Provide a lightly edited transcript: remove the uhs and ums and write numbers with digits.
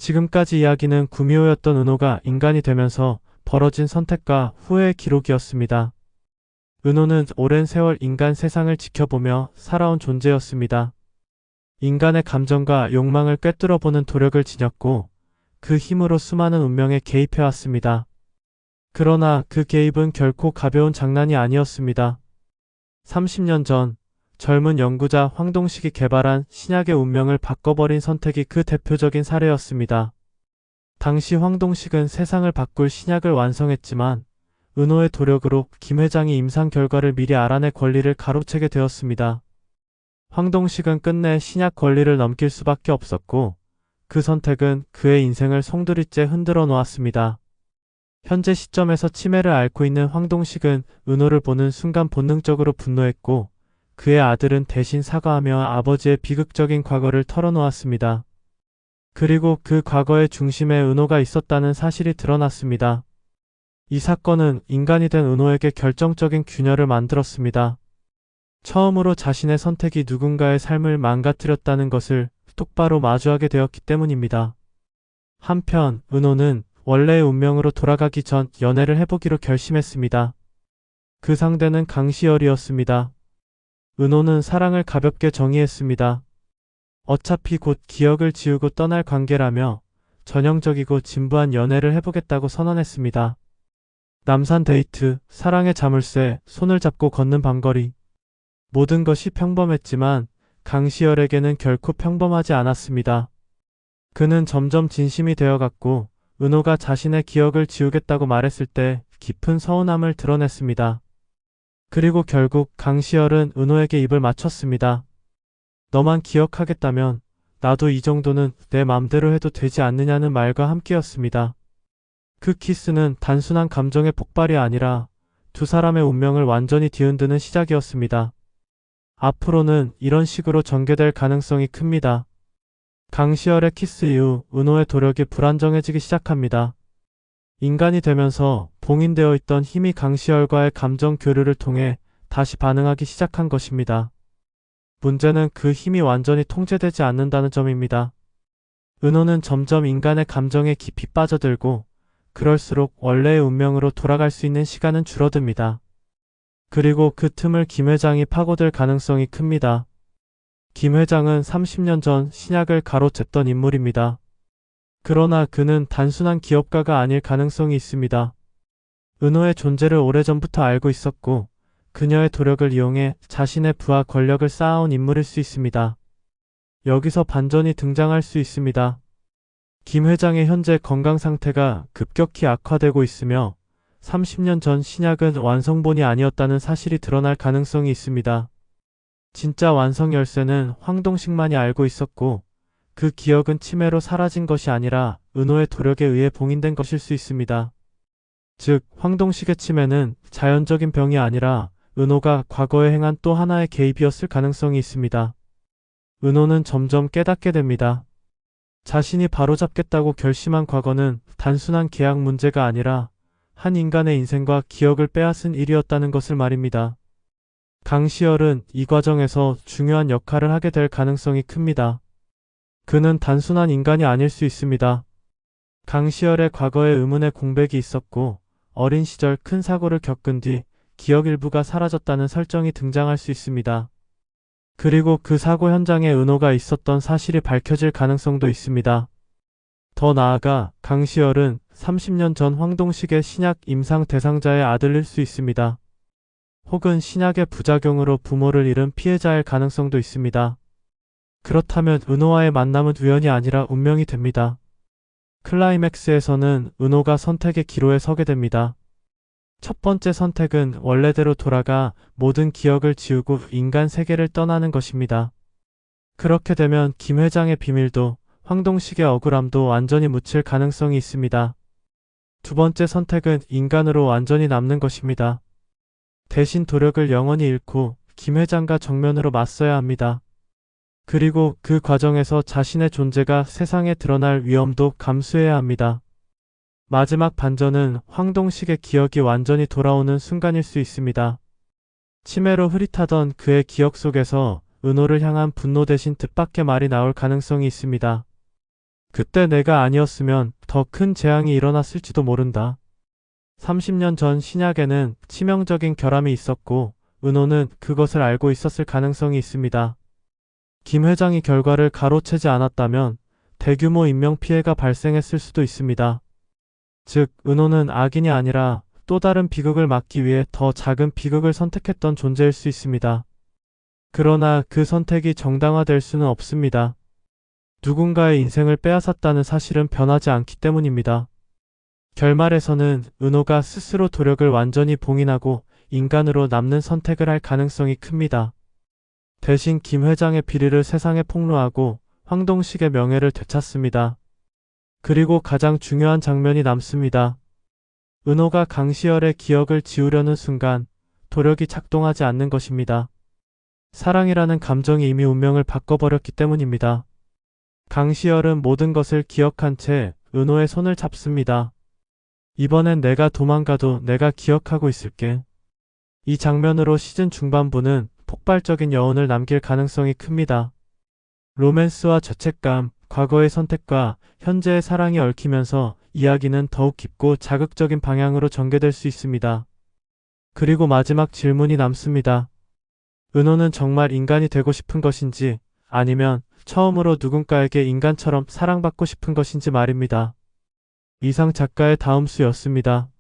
지금까지 이야기는 구미호였던 은호가 인간이 되면서 벌어진 선택과 후회의 기록이었습니다. 은호는 오랜 세월 인간 세상을 지켜보며 살아온 존재였습니다. 인간의 감정과 욕망을 꿰뚫어보는 도력을 지녔고 그 힘으로 수많은 운명에 개입해왔습니다. 그러나 그 개입은 결코 가벼운 장난이 아니었습니다. 30년 전 젊은 연구자 황동식이 개발한 신약의 운명을 바꿔버린 선택이 그 대표적인 사례였습니다. 당시 황동식은 세상을 바꿀 신약을 완성했지만 은호의 도력으로 김 회장이 임상 결과를 미리 알아낼 권리를 가로채게 되었습니다. 황동식은 끝내 신약 권리를 넘길 수밖에 없었고 그 선택은 그의 인생을 송두리째 흔들어 놓았습니다. 현재 시점에서 치매를 앓고 있는 황동식은 은호를 보는 순간 본능적으로 분노했고 그의 아들은 대신 사과하며 아버지의 비극적인 과거를 털어놓았습니다. 그리고 그 과거의 중심에 은호가 있었다는 사실이 드러났습니다. 이 사건은 인간이 된 은호에게 결정적인 균열을 만들었습니다. 처음으로 자신의 선택이 누군가의 삶을 망가뜨렸다는 것을 똑바로 마주하게 되었기 때문입니다. 한편 은호는 원래의 운명으로 돌아가기 전 연애를 해보기로 결심했습니다. 그 상대는 강시열이었습니다. 은호는 사랑을 가볍게 정의했습니다. 어차피 곧 기억을 지우고 떠날 관계라며 전형적이고 진부한 연애를 해보겠다고 선언했습니다. 남산 데이트, 사랑의 자물쇠, 손을 잡고 걷는 밤거리. 모든 것이 평범했지만 강시열에게는 결코 평범하지 않았습니다. 그는 점점 진심이 되어갔고 은호가 자신의 기억을 지우겠다고 말했을 때 깊은 서운함을 드러냈습니다. 그리고 결국 강시열은 은호에게 입을 맞췄습니다. 너만 기억하겠다면 나도 이 정도는 내 맘대로 해도 되지 않느냐는 말과 함께였습니다. 그 키스는 단순한 감정의 폭발이 아니라 두 사람의 운명을 완전히 뒤흔드는 시작이었습니다. 앞으로는 이런 식으로 전개될 가능성이 큽니다. 강시열의 키스 이후 은호의 도력이 불안정해지기 시작합니다. 인간이 되면서 봉인되어 있던 힘이 강시열과의 감정 교류를 통해 다시 반응하기 시작한 것입니다. 문제는 그 힘이 완전히 통제되지 않는다는 점입니다. 은호는 점점 인간의 감정에 깊이 빠져들고 그럴수록 원래의 운명으로 돌아갈 수 있는 시간은 줄어듭니다. 그리고 그 틈을 김 회장이 파고들 가능성이 큽니다. 김 회장은 30년 전 신약을 가로챘던 인물입니다. 그러나 그는 단순한 기업가가 아닐 가능성이 있습니다. 은호의 존재를 오래전부터 알고 있었고 그녀의 도력을 이용해 자신의 부와 권력을 쌓아온 인물일 수 있습니다. 여기서 반전이 등장할 수 있습니다. 김 회장의 현재 건강 상태가 급격히 악화되고 있으며 30년 전 신약은 완성본이 아니었다는 사실이 드러날 가능성이 있습니다. 진짜 완성 열쇠는 황동식만이 알고 있었고 그 기억은 치매로 사라진 것이 아니라 은호의 도력에 의해 봉인된 것일 수 있습니다. 즉 황동식의 치매는 자연적인 병이 아니라 은호가 과거에 행한 또 하나의 개입이었을 가능성이 있습니다. 은호는 점점 깨닫게 됩니다. 자신이 바로잡겠다고 결심한 과거는 단순한 계약 문제가 아니라 한 인간의 인생과 기억을 빼앗은 일이었다는 것을 말입니다. 강시열은 이 과정에서 중요한 역할을 하게 될 가능성이 큽니다. 그는 단순한 인간이 아닐 수 있습니다. 강시열의 과거에 의문의 공백이 있었고 어린 시절 큰 사고를 겪은 뒤 기억 일부가 사라졌다는 설정이 등장할 수 있습니다. 그리고 그 사고 현장에 은호가 있었던 사실이 밝혀질 가능성도 있습니다. 더 나아가 강시열은 30년 전 황동식의 신약 임상 대상자의 아들일 수 있습니다. 혹은 신약의 부작용으로 부모를 잃은 피해자일 가능성도 있습니다. 그렇다면 은호와의 만남은 우연이 아니라 운명이 됩니다. 클라이맥스에서는 은호가 선택의 기로에 서게 됩니다. 첫 번째 선택은 원래대로 돌아가 모든 기억을 지우고 인간 세계를 떠나는 것입니다. 그렇게 되면 김 회장의 비밀도 황동식의 억울함도 완전히 묻힐 가능성이 있습니다. 두 번째 선택은 인간으로 완전히 남는 것입니다. 대신 도력을 영원히 잃고 김 회장과 정면으로 맞서야 합니다. 그리고 그 과정에서 자신의 존재가 세상에 드러날 위험도 감수해야 합니다. 마지막 반전은 황동식의 기억이 완전히 돌아오는 순간일 수 있습니다. 치매로 흐릿하던 그의 기억 속에서 은호를 향한 분노 대신 뜻밖의 말이 나올 가능성이 있습니다. 그때 내가 아니었으면 더 큰 재앙이 일어났을지도 모른다. 30년 전 신약에는 치명적인 결함이 있었고 은호는 그것을 알고 있었을 가능성이 있습니다. 김 회장이 결과를 가로채지 않았다면 대규모 인명피해가 발생했을 수도 있습니다. 즉, 은호는 악인이 아니라 또 다른 비극을 막기 위해 더 작은 비극을 선택했던 존재일 수 있습니다. 그러나 그 선택이 정당화될 수는 없습니다. 누군가의 인생을 빼앗았다는 사실은 변하지 않기 때문입니다. 결말에서는 은호가 스스로 도력을 완전히 봉인하고 인간으로 남는 선택을 할 가능성이 큽니다. 대신 김 회장의 비리를 세상에 폭로하고 황동식의 명예를 되찾습니다. 그리고 가장 중요한 장면이 남습니다. 은호가 강시열의 기억을 지우려는 순간 도력이 작동하지 않는 것입니다. 사랑이라는 감정이 이미 운명을 바꿔버렸기 때문입니다. 강시열은 모든 것을 기억한 채 은호의 손을 잡습니다. 이번엔 내가 도망가도 내가 기억하고 있을게. 이 장면으로 시즌 중반부는 폭발적인 여운을 남길 가능성이 큽니다. 로맨스와 죄책감, 과거의 선택과 현재의 사랑이 얽히면서 이야기는 더욱 깊고 자극적인 방향으로 전개될 수 있습니다. 그리고 마지막 질문이 남습니다. 은호는 정말 인간이 되고 싶은 것인지 아니면 처음으로 누군가에게 인간처럼 사랑받고 싶은 것인지 말입니다. 이상 작가의 다음 수였습니다.